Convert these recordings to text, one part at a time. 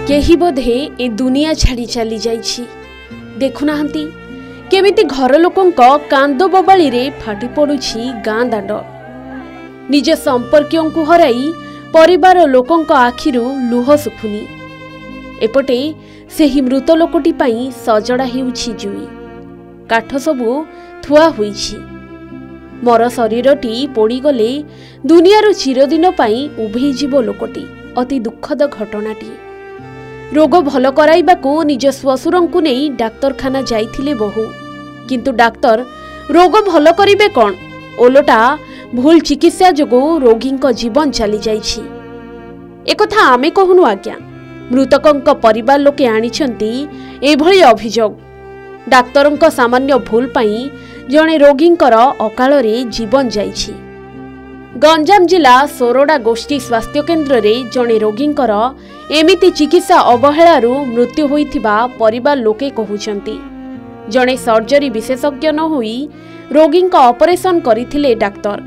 केही बोधे ए दुनिया छाड़ी चली जाइछि। देखुनाहांती केमिति घर लोकंक कांद बबाली रे फाटी पड़ुछि गाँ दांड। निज संपर्कियों को हराई परिवार लोकंक आखिरु लुह सुखुनी। एपटे सेही मृत लोकटी पाई सजड़ा हेउछि जुई। काठ सबु थुआ होइछि। मर शरीरटी पोड़ी गले दुनियार चिरदिन पाई उभेई जीव लोकटी। अति दुखद घटनाटी। रोग भल कराइबाकू निज श्वशुरंकु नेई डाक्तरखाना जाइथिले बहु, किंतु डाक्तर रोग भल करिबे कोन? ओलोटा भूल चिकित्सा जोगु रोगींक जीवन चली जाइछि। एकथा आमे कहूनु आज्ञा, मृतकंक परिवार लोके आनिछंती एभଳି अभियोग। डाक्तरंक सामान्य भूल पाई जणे रोगींकर अकाଳରେ जीवन जाइछि। गंजाम जिला सोरडा गोष्ठी स्वास्थ्य केन्द्र रे जणे रोगींकर एमिति चिकित्सा अवहेलारू मृत्यु होइथिबा परिवार लोके कहउछंती। जणे सर्जरी विशेषज्ञ न होई रोगींक ऑपरेशन करिथिले डाक्तर।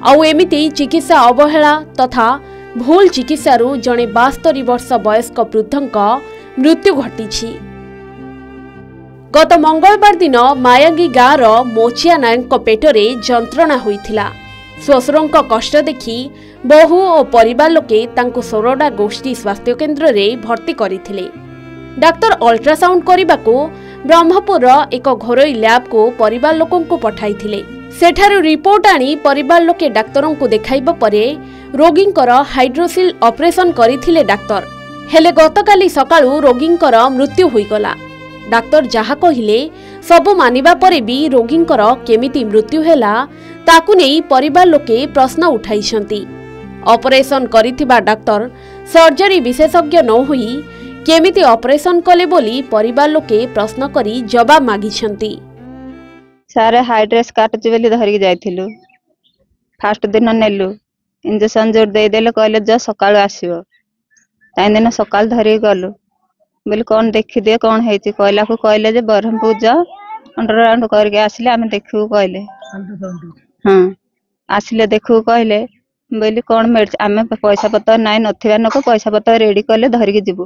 आउ एमिति चिकित्सा अवहेला तथा भूल चिकित्सारू जणे 72 वर्ष वयस्क वृद्धंक मृत्यु घटिछि। गत मंगलवार दिन मायांगी गाँवर मोचिया नायक पेटरे जंत्रणा होइथिला। श्वशुरंक कष्ट देखि बहु और परिवार लोके तांको सोरडा गोष्ठी स्वास्थ्य केन्द्र रे भर्ती करिथिले। डाक्तर अल्ट्रासाउंड करिबाको ब्रह्मपुर एक घरोई लैब को परिवार लोकन को पठाइथिले। सेठारु रिपोर्ट आनी परिवार लोके डाक्तरन को देखाइबा परे रोगींकर हाइड्रोसिल ऑपरेशन करिथिले डाक्तर। हेले गतकाली सकाळु रोगींकर मृत्यु होइगला। डाक्तर जहा कहिले सबु मानिबा परे भी रोगींकर केमिति मृत्यु हैला ताकु नेई परिवार लोके प्रश्न उठाइछंती। ऑपरेशन करिथिबा डाक्तर सर्जरी विशेषज्ञ न होई केमिति ऑपरेशन कले बोली परिवार लोके प्रश्न करी जवाब मागिछंती। सारे हाइड्रेस काटुची बोली धरिक जाइथिलु। फास्ट दिन नेलु इंजेक्शन जोर दे देले कहले ज सकाळ आसीबो। ताई दिन सकाळ धरि गलु बोली कौन देखि दे कौन हेची कहला को कहले जे बरहमपुर जा अंडरराउंड करके आसिले आमे देखु कहले। हां आसिले देखु कहले बोली कौन मेड आमे पैसा पत्र नाइ नथिबा नको पैसा पत्र रेडी करले धरिक जिवु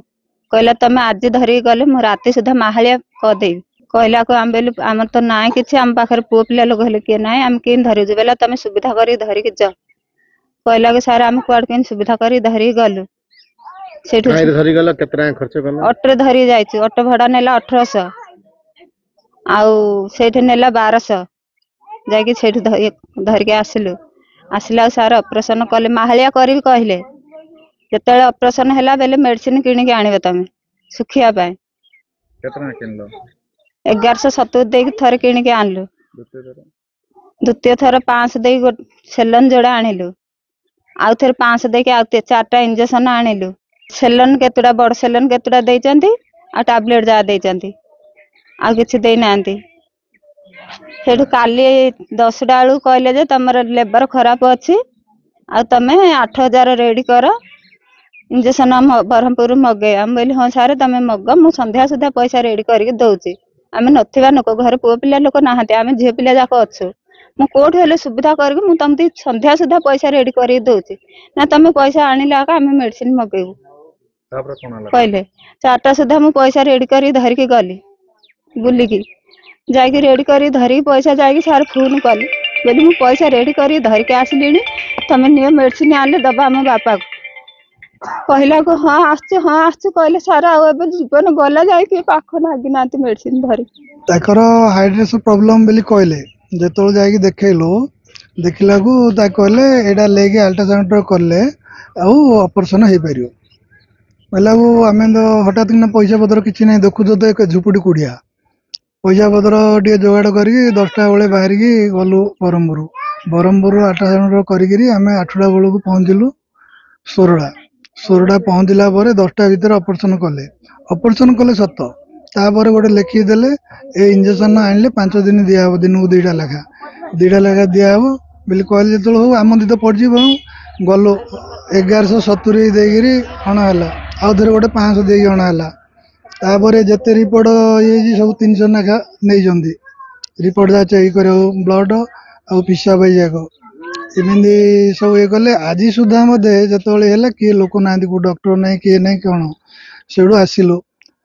कहला तमे आज धरिक गले मो राती सुधा माहालिया क देबी कहला को आम बोली आमर तो नाइ किछि आम पाखर पुओ पिला लोग हेले के नाइ आम केन धरि जिबेला तमे सुविधा करी धरिक जा कहला के सारा आम क्वाड केन सुविधा करी धरि गलु। सेठु धरि गला केतना खर्च करला? ऑटो धरि जाइछि। ऑटो भाड़ा नेला 1800 आउ सेठ नेला 1200 जाके सेठ धरि के आसिलु। आसिला सारा ऑपरेशन कले माहालिया करी कहले जतले ऑपरेशन हैला बेले मेडिसिन किनि के आनिबे तमे सुखिया पाए। केतना किनलो? 1170 देके थरे किनि के आनलु। द्वितीय थर 500 देके सेलन जोड़ा आनिलु। आउ थर 500 देके आउ 4टा इंजेक्शन आनिलु। सेलन केतुडा बड़ सेलन केतुडा देइचंती आ टैबलेट जा देइचंती आ किछि देइ नांती। सेठु काली 10 डाळू कहले जे तमर लेबर खराब अछि आ तमे 8000 रेडी कर इंजेक्शन हम बरहमपुर मगे। हम बोली हां सारे तमे मग मु संध्या सुधा पैसा रेडी करके दउची। आमे नथिबा नको घर पुओ पिला लोक नाहते आमे झियो पिला जाको अछु मु कोठ हेले सुविधा करके मु तमती संध्या सुधा पैसा रेडी करी दउची ना तमे पैसा आनिला का आमे मेडिसिन मगेबू कहले। 4टा सुधा मु पैसा रेडी करी धर के गली बुली की जाके रेडी करी धरी पैसा जाके सार फोन कली बोली मु पैसा रेडी करी धर के आसलिनी तमे नियो मेडिसिन आले दबा हम बापा को कहला को हां आछ कहले सारा आ एबे जीवन गला जाके पाखो लागी नाती मेडिसिन धरी ताकर हाइड्रेस प्रॉब्लम बोली कहले जेतो जाके देखैलो देखिला को ता कहले एडा लेके अल्ट्रासाउंड करले आ ऑपरेशन हे परियो बोला वो आमे तो हठात किना पैसा पत्र किछि नै देखु तो एक झुपुडी कुडिया पैसा पत्र टे जोगाड़ करी 10टा बेले बाहर की गलु बरहमपुर अल्ट्रासाउंड करी आमे 8टा बेलू पहुंचलु सोरडा पहुंचला परे 10टा भीतर ऑपरेशन कले सत तापर गोटे लिखि देले ए इंजेक्शन आनले 5 दिन दिया हो दिन को 2टा लेखा दिया हो बोली कहले जतल हो आमंत्रित पड़जी गलु 1170 देगिरी अणाला आउ थे गोटे 500 देगी अणाला तापर जिते रिपोर्ट ये सब 300 लेखा नहीं रिपोर्ट जा चेक कर ब्लड आ पिसाब जाक ଏମିତି ସବୁ ଇଏ କଲେ। ଆଜି ସୁଦ୍ଧା ମୋତେ ଯେତେବେଳେ ହେଲା କିଏ ଲୋକ ନାହାନ୍ତି, କୋଉ ଡକ୍ଟର ନାହିଁ କିଏ ନାହିଁ କ'ଣ, ସେଠୁ ଆସିଲୁ।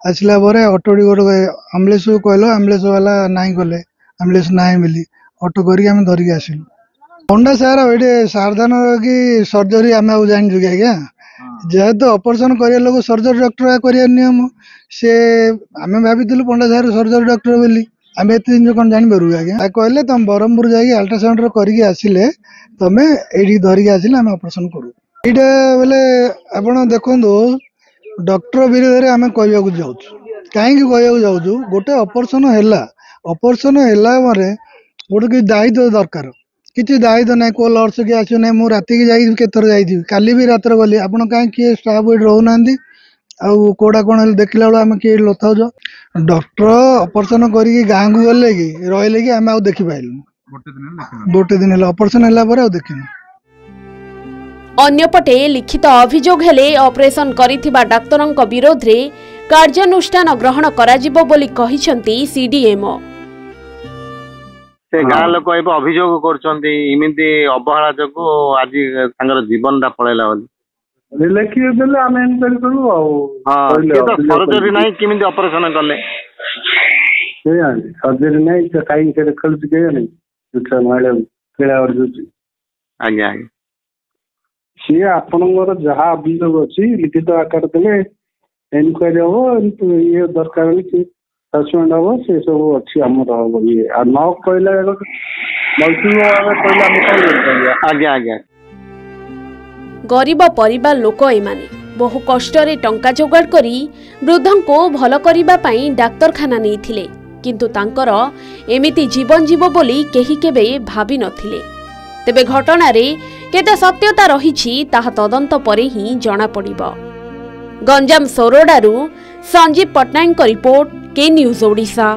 ଆସିଲା ପରେ ଅଟୋଟି ଗୋଟେ ଆମ୍ବୁଲାନ୍ସକୁ କହିଲ, ଆମ୍ବୁଲାନ୍ସ ବାଲା ନାହିଁ କଲେ, ଆମ୍ବୁଲାନ୍ସ ନାହିଁ ବୋଲି ଅଟୋ କରିକି ଆମେ ଧରିକି ଆସିଲୁ। ପଣ୍ଡା ସାର୍ ଏଠି ସାବଧାନ କି ସର୍ଜରୀ ଆମେ ଆଉ ଜାଣିଛୁ କି ଆଜ୍ଞା? ଯେହେତୁ ଅପରେସନ କରିବା ଲୋକ ସର୍ଜରୀ ଡକ୍ଟର କରିବା ନିୟମ, ସେ ଆମେ ଭାବିଥିଲୁ ପଣ୍ଡା ସାର୍ ସର୍ଜରୀ ଡକ୍ଟର ବୋଲି। ଆମେ ଏତେ ଜିନିଷ କ'ଣ ଜାଣିପାରୁ ଆଜ୍ଞା? କହିଲେ ତମେ ବ୍ରହ୍ମପୁର ଯାଇକି ଅଲ୍ଟ୍ରାସାଉଣ୍ଡ କରିକି ଆସିଲେ ତମେ ଏଇଠିକି ଧରିକି ଆସିଲେ ଆମେ ଅପରେସନ କରୁ। ଏଇଟା ବୋଲେ ଆପଣ ଦେଖନ୍ତୁ, ଡକ୍ଟର ବିରୋଧରେ ଆମେ କହିବାକୁ ଯାଉଛୁ। କାହିଁକି କହିବାକୁ ଯାଉଛୁ? ଗୋଟେ ଅପରେସନ ହେଲା ପରେ ଗୋଟେ କିଛି ଦାୟିତ୍ୱ ଦରକାର। କିଛି ଦାୟିତ୍ୱ ନାହିଁ, କୋଉ ଲର୍ସ କି ଆସିବ ନାହିଁ। ମୁଁ ରାତିକି ଯାଇକି କେତେଥର ଯାଇଥିବି, କାଲି ବି ରାତିରେ ଗଲି। ଆପଣ କାହିଁକି କିଏ ଷ୍ଟାଫ୍ ଏଠି ରହୁନାହାନ୍ତି? ଆଉ କୋଉଟା କ'ଣ ହେଲେ ଦେଖିଲା ବେଳକୁ ଆମେ କିଏ ଲଥାଉଛ? ଡକ୍ଟର ଅପରେସନ କରିକି ଗାଁକୁ ଗଲେ କି ରହିଲେ କି ଆମେ ଆଉ ଦେଖିପାରିଲୁନି। ଗୋଟେ ଦିନ ହେଲା ଅପରେସନ ହେଲା ପରେ ଆଉ ଦେଖିନୁ। ଅନ୍ୟପଟେ ଲିଖିତ ଅଭିଯୋଗ ହେଲେ ଅପରେସନ କରିଥିବା ଡାକ୍ତରଙ୍କ ବିରୋଧରେ କାର୍ଯ୍ୟାନୁଷ୍ଠାନ ଗ୍ରହଣ କରାଯିବ ବୋଲି କହିଛନ୍ତି ସିଡିଏମଓ। ସେ ଗାଁ ଲୋକ ଏବେ ଅଭିଯୋଗ କରୁଛନ୍ତି ଏମିତି ଅବହେଳା ଯୋଗୁ ଆଜି ତାଙ୍କର ଜୀବନଟା ପଳେଇଲା ବୋଲି। ଲେଖିକି ଦେଲେ ଆମେ ଇନକ୍ୱାରି କରୁ ଆଉ। ସର୍ଜରୀ ନାହିଁ, କେମିତି ଅପରେସନ କଲେ? ସର୍ଜରୀ ନାହିଁ, କାହିଁକି ସେଟା ଖେଳୁଛି କେଜାଣି? ଆଜ୍ଞା ଆଜ୍ଞା। ସିଏ ଆପଣଙ୍କର ଯାହା ଅଭିଯୋଗ ଅଛି ଲିଖିତ ଆକାର ଦେଲେ ଇନକ୍ୱାରି ହବ, ଇଏ ଦରକାର ହେଲେ କି ସସ୍ପେଣ୍ଡ ହବ, ସେ ସବୁ ଅଛି ଆମର ଇଏ। ଆଉ ନ କହିଲା କହିଲେ ଆମେ କଣ କରିପାରିବା? ଆଜ୍ଞା ଆଜ୍ଞା। ଗରିବ ପରିବାର ଲୋକ ଏମାନେ ବହୁ କଷ୍ଟରେ ଟଙ୍କା ଯୋଗାଡ଼ କରି ବୃଦ୍ଧଙ୍କୁ ଭଲ କରିବା ପାଇଁ ଡାକ୍ତରଖାନା ନେଇଥିଲେ, କିନ୍ତୁ ତାଙ୍କର ଏମିତି ଜୀବନ ଯିବ ବୋଲି କେହି କେବେ ଭାବି ନଥିଲେ। ତେବେ ଘଟଣାରେ କେତେ ସତ୍ୟତା ରହିଛି ତାହା ତଦନ୍ତ ପରେ ହିଁ ଜଣାପଡ଼ିବ। ଗଞ୍ଜାମ ସୋରଡ଼ାରୁ ସଞ୍ଜୀବ ପଟ୍ଟନାୟକଙ୍କ ରିପୋର୍ଟ, କେ ନ୍ୟୁଜ୍ ଓଡ଼ିଶା।